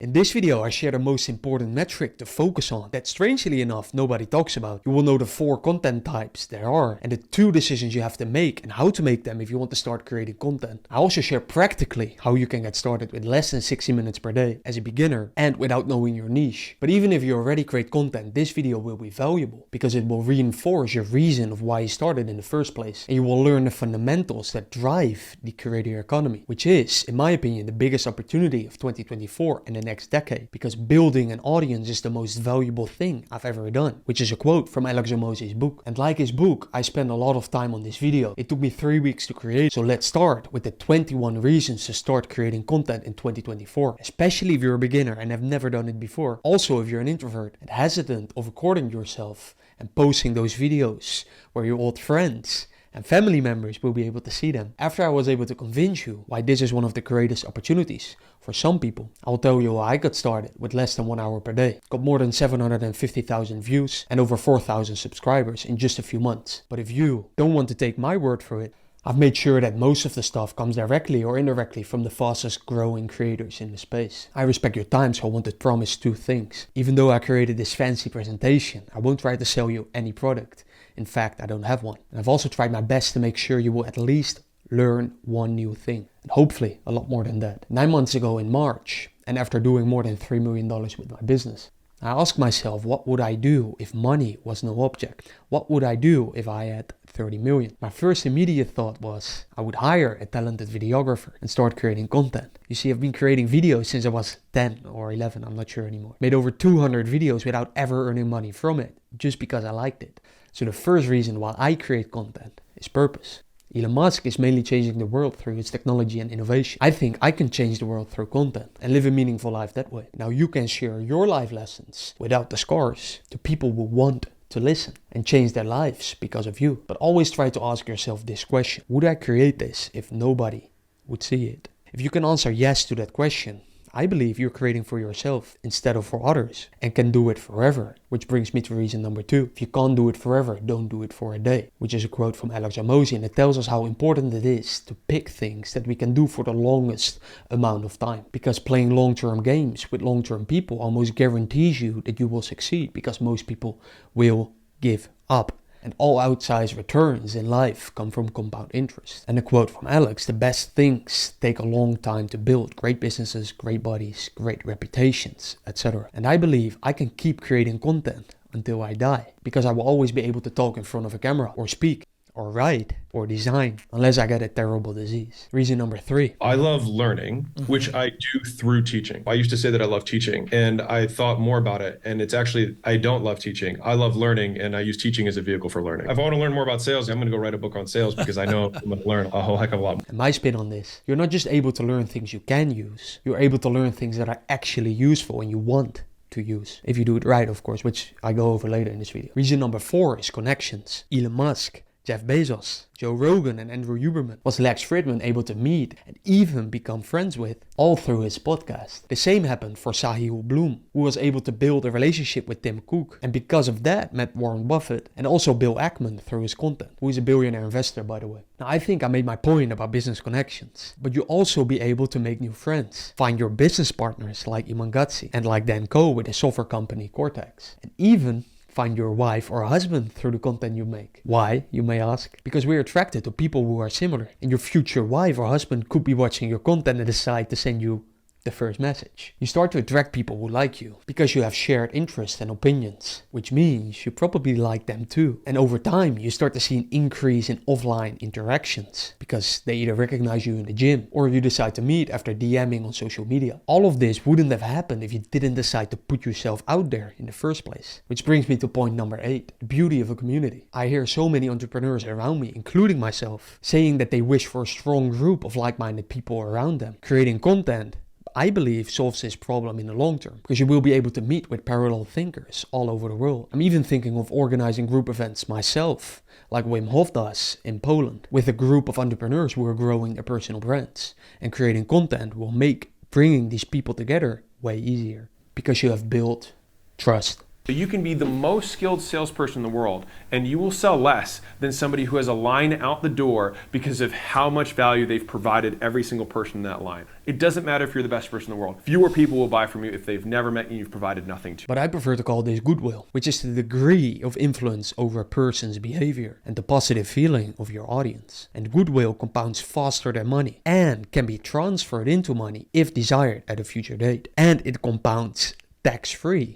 In this video, I share the most important metric to focus on that strangely enough nobody talks about. You will know the 4 content types there are and the 2 decisions you have to make and how to make them if you want to start creating content. I also share practically how you can get started with less than 60 minutes per day as a beginner and without knowing your niche. But even if you already create content, this video will be valuable because it will reinforce your reason of why you started in the first place. And you will learn the fundamentals that drive the creator economy, which is, in my opinion, the biggest opportunity of 2024 and the next decade, because building an audience is the most valuable thing I've ever done, which is a quote from Alex Hormozi's book. And like his book, I spent a lot of time on this video. It took me 3 weeks to create, so let's start with the 21 reasons to start creating content in 2024, especially if you're a beginner and have never done it before. Also, if you're an introvert and hesitant of recording yourself and posting those videos where your old friends and family members will be able to see them. After I was able to convince you why this is one of the greatest opportunities for some people, I'll tell you how I got started with less than 1 hour per day. Got more than 750,000 views and over 4,000 subscribers in just a few months. But if you don't want to take my word for it, I've made sure that most of the stuff comes directly or indirectly from the fastest growing creators in the space. I respect your time, so I want to promise 2 things. Even though I created this fancy presentation, I won't try to sell you any product. In fact, I don't have one. And I've also tried my best to make sure you will at least learn one new thing. And hopefully a lot more than that. 9 months ago in March, and after doing more than $3 million with my business, I asked myself, what would I do if money was no object? What would I do if I had 30 million? My first immediate thought was I would hire a talented videographer and start creating content. You see, I've been creating videos since I was 10 or 11, I'm not sure anymore. Made over 200 videos without ever earning money from it, just because I liked it. So the first reason why I create content is purpose. Elon Musk is mainly changing the world through his technology and innovation. I think I can change the world through content and live a meaningful life that way. Now you can share your life lessons without the scars to people who want to listen and change their lives because of you. But always try to ask yourself this question: would I create this if nobody would see it? If you can answer yes to that question, I believe you're creating for yourself instead of for others and can do it forever. Which brings me to reason number 2. If you can't do it forever, don't do it for a day. Which is a quote from Alex Hormozi, and it tells us how important it is to pick things that we can do for the longest amount of time. Because playing long-term games with long-term people almost guarantees you that you will succeed, because most people will give up. And all outsized returns in life come from compound interest. And a quote from Alex: the best things take a long time to build. Great businesses, great bodies, great reputations, etc. And I believe I can keep creating content until I die, because I will always be able to talk in front of a camera or speak or write or design, unless I get a terrible disease. Reason number 3. I love learning, which I do through teaching. I used to say that I love teaching, and I thought more about it. And it's actually, I don't love teaching. I love learning, and I use teaching as a vehicle for learning. If I want to learn more about sales, I'm going to go write a book on sales, because I know I'm going to learn a whole heck of a lot more. And my spin on this: you're not just able to learn things you can use, you're able to learn things that are actually useful and you want to use. If you do it right, of course, which I go over later in this video. Reason number 4 is connections. Elon Musk, Jeff Bezos, Joe Rogan and Andrew Huberman was Lex Fridman able to meet and even become friends with, all through his podcast. The same happened for Sahil Bloom, who was able to build a relationship with Tim Cook, and because of that met Warren Buffett and also Bill Ackman through his content, who is a billionaire investor, by the way. Now I think I made my point about business connections, but you also be able to make new friends, find your business partners like Iman Gadzhi and like Dan Koh with his software company Cortex, and even find your wife or husband through the content you make. Why, you may ask? Because we're attracted to people who are similar, and your future wife or husband could be watching your content and decide to send you the first message. You start to attract people who like you because you have shared interests and opinions, which means you probably like them too. And over time, you start to see an increase in offline interactions because they either recognize you in the gym or you decide to meet after DMing on social media. All of this wouldn't have happened if you didn't decide to put yourself out there in the first place. Which brings me to point number 8, the beauty of a community. I hear so many entrepreneurs around me, including myself, saying that they wish for a strong group of like-minded people around them. Creating content, I believe, solves this problem in the long term, because you will be able to meet with parallel thinkers all over the world. I'm even thinking of organizing group events myself, like Wim Hof does in Poland, with a group of entrepreneurs who are growing their personal brands. And creating content will make bringing these people together way easier, because you have built trust You can be the most skilled salesperson in the world, and you will sell less than somebody who has a line out the door because of how much value they've provided every single person in that line. It doesn't matter if you're the best person in the world. Fewer people will buy from you if they've never met you and you've provided nothing to. But I prefer to call this goodwill, which is the degree of influence over a person's behavior and the positive feeling of your audience. And goodwill compounds faster than money and can be transferred into money if desired at a future date. And it compounds tax-free.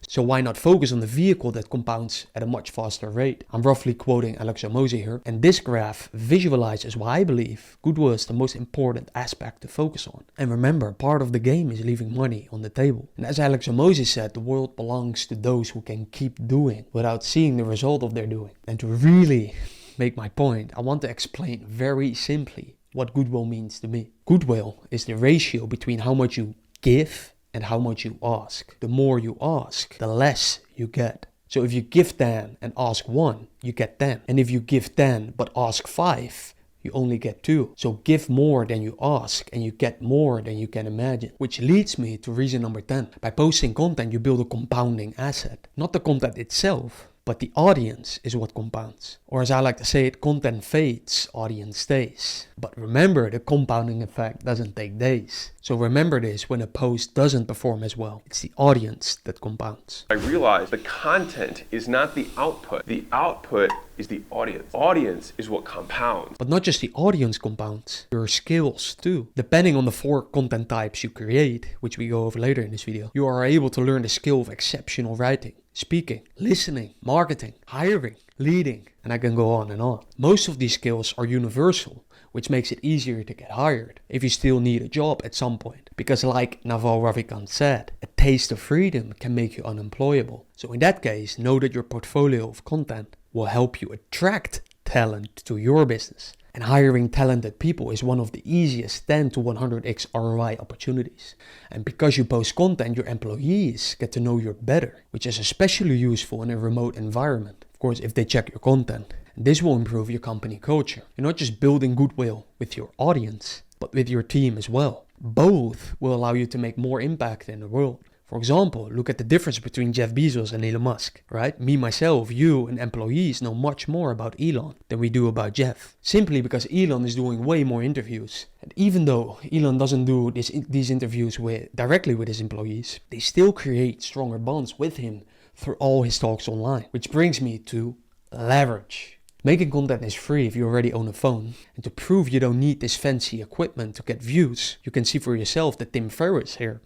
So why not focus on the vehicle that compounds at a much faster rate? I'm roughly quoting Alex Hormozi here, and this graph visualizes why I believe goodwill is the most important aspect to focus on. And remember, part of the game is leaving money on the table. And as Alex Hormozi said, the world belongs to those who can keep doing without seeing the result of their doing. And to really make my point, I want to explain very simply what goodwill means to me. Goodwill is the ratio between how much you give and how much you ask. The more you ask, the less you get. So if you give 10 and ask 1, you get 10. And if you give 10 but ask 5, you only get 2. So give more than you ask and you get more than you can imagine. Which leads me to reason number 10. By posting content, you build a compounding asset. Not the content itself, but the audience is what compounds. Or as I like to say it, content fades, audience stays. But remember, the compounding effect doesn't take days. So remember this, when a post doesn't perform as well, it's the audience that compounds. I realized the content is not the output. The output is the audience. Audience is what compounds. But not just the audience compounds, your skills too. Depending on the 4 content types you create, which we go over later in this video, you are able to learn the skill of exceptional writing, speaking, listening, marketing, hiring, leading, and I can go on and on. Most of these skills are universal, which makes it easier to get hired if you still need a job at some point. Because like Naval Ravikant said, a taste of freedom can make you unemployable. So in that case, know that your portfolio of content will help you attract talent to your business. And hiring talented people is one of the easiest 10 to 100x ROI opportunities. And because you post content, your employees get to know you better, which is especially useful in a remote environment. Of course, if they check your content. And this will improve your company culture. You're not just building goodwill with your audience, but with your team as well. Both will allow you to make more impact in the world. For example, look at the difference between Jeff Bezos and Elon Musk, right? Me, myself, you and employees know much more about Elon than we do about Jeff. Simply because Elon is doing way more interviews. And even though Elon doesn't do these interviews directly with his employees, they still create stronger bonds with him through all his talks online. Which brings me to leverage. Making content is free if you already own a phone. And to prove you don't need this fancy equipment to get views, you can see for yourself that Tim Ferriss here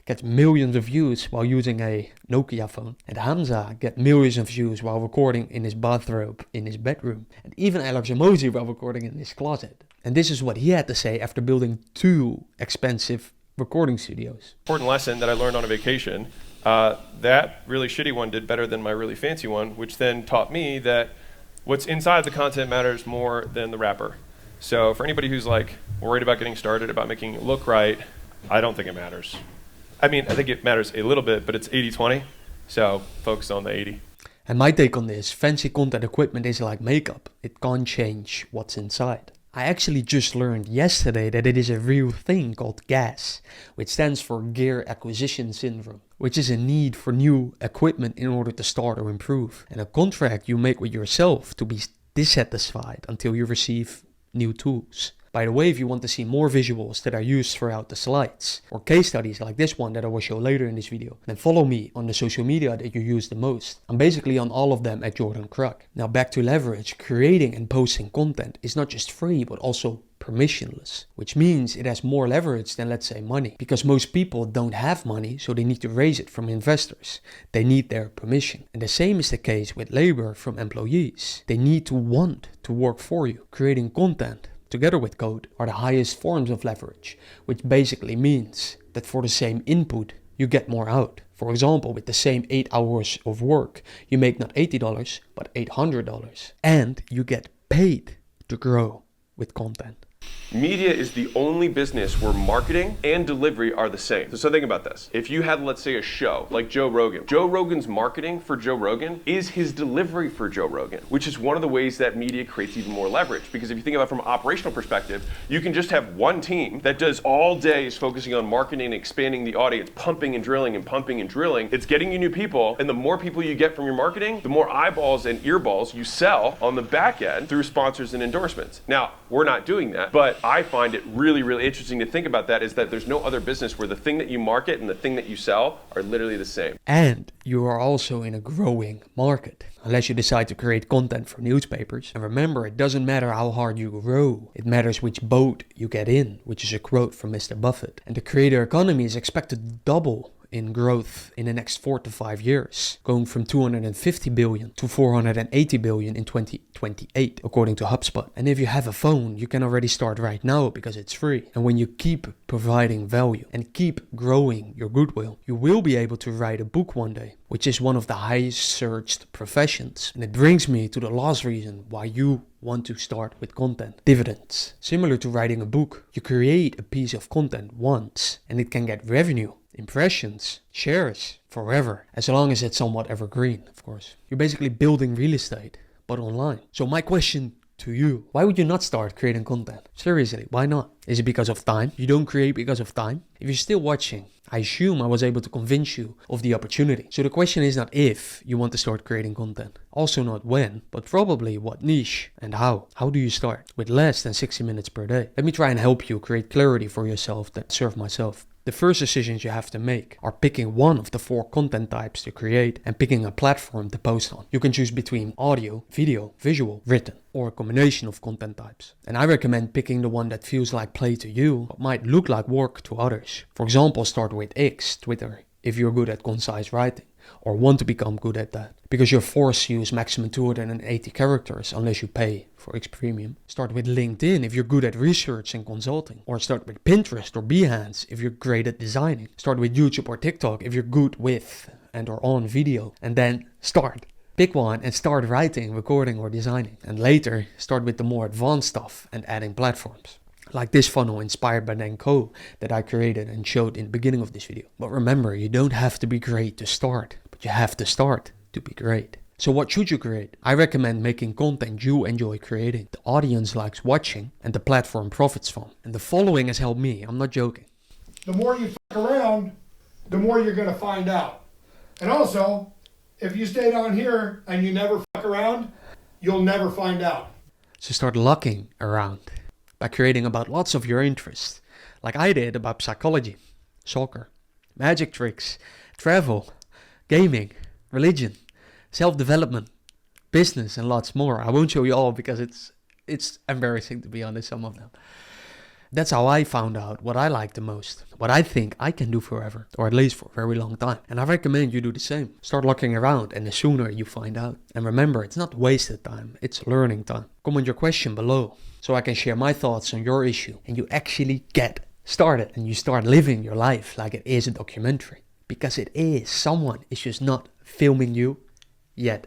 gets millions of views while using a Nokia phone. And Hamza gets millions of views while recording in his bathrobe in his bedroom. And even Alex Hormozi while recording in his closet. And this is what he had to say after building 2 expensive recording studios. Important lesson that I learned on a vacation. That really shitty one did better than my really fancy one, which then taught me that what's inside the content matters more than the wrapper. So for anybody who's like worried about getting started, about making it look right, I don't think it matters. I mean, I think it matters a little bit, but it's 80-20, so focus on the 80. And my take on this, fancy content equipment is like makeup. It can't change what's inside. I actually just learned yesterday that it is a real thing called GAS, which stands for Gear Acquisition Syndrome, which is a need for new equipment in order to start or improve. And a contract you make with yourself to be dissatisfied until you receive new tools. By the way, if you want to see more visuals that are used throughout the slides, or case studies like this one that I will show later in this video, then follow me on the social media that you use the most. I'm basically on all of them at Jordan Kruk. Now back to leverage, creating and posting content is not just free, but also permissionless, which means it has more leverage than, let's say, money, because most people don't have money, so they need to raise it from investors. They need their permission. And the same is the case with labor from employees. They need to want to work for you. Creating content together with code are the highest forms of leverage, which basically means that for the same input, you get more out. For example, with the same 8 hours of work, you make not $80, but $800. And you get paid to grow with content. Media is the only business where marketing and delivery are the same. So think about this. If you had, let's say, a show like Joe Rogan's marketing for Joe Rogan is his delivery for Joe Rogan, which is one of the ways that media creates even more leverage. Because if you think about it from an operational perspective, you can just have one team that does all day is focusing on marketing and expanding the audience, pumping and drilling and pumping and drilling. It's getting you new people, and the more people you get from your marketing, the more eyeballs and earballs you sell on the back end through sponsors and endorsements. Now, we're not doing that, but I find it really, really interesting to think about that, is that there's no other business where the thing that you market and the thing that you sell are literally the same. And you are also in a growing market, unless you decide to create content for newspapers. And remember, it doesn't matter how hard you grow, it matters which boat you get in, which is a quote from Mr. Buffett. And the creator economy is expected to double in growth in the next 4 to 5 years, going from 250 billion to 480 billion in 2028, according to HubSpot. And if you have a phone, you can already start right now because it's free. And when you keep providing value and keep growing your goodwill, you will be able to write a book one day, which is one of the highest searched professions. And it brings me to the last reason why you want to start with content: dividends. Similar to writing a book, you create a piece of content once and it can get revenue, impressions, shares forever, as long as it's somewhat evergreen, of course. You're basically building real estate, but online. So my question to you, why would you not start creating content? Seriously, why not? Is it because of time? You don't create because of time? If you're still watching, I assume I was able to convince you of the opportunity. So the question is not if you want to start creating content, also not when, but probably what niche and how. How do you start? With less than 60 minutes per day. Let me try and help you create clarity for yourself that serve myself. The first decisions you have to make are picking one of the 4 content types to create and picking a platform to post on. You can choose between audio, video, visual, written, or a combination of content types. And I recommend picking the one that feels like play to you, but might look like work to others. For example, start with X, Twitter, if you're good at concise writing or want to become good at that, because you're forced to use maximum 280 characters unless you pay for X Premium. Start with LinkedIn if you're good at research and consulting, or start with Pinterest or Behance if you're great at designing. Start with YouTube or TikTok if you're good with and or on video, and then start. Pick one and start writing, recording or designing, and later start with the more advanced stuff and adding platforms. Like this funnel inspired by Nanko that I created and showed in the beginning of this video. But remember, you don't have to be great to start, but you have to start to be great. So what should you create? I recommend making content you enjoy creating, the audience likes watching, and the platform profits from. And the following has helped me, I'm not joking. The more you fuck around, the more you're going to find out. And also, if you stay down here and you never fuck around, you'll never find out. So start looking around by creating about lots of your interests, like I did about psychology, soccer, magic tricks, travel, gaming, religion, self-development, business, and lots more. I won't show you all because it's embarrassing, to be honest, some of them. That's how I found out what I like the most, what I think I can do forever, or at least for a very long time. And I recommend you do the same. Start looking around, and the sooner you find out. And remember, it's not wasted time, it's learning time. Comment your question below so I can share my thoughts on your issue, and you actually get started, and you start living your life like it is a documentary. Because it is. Someone is just not filming you yet.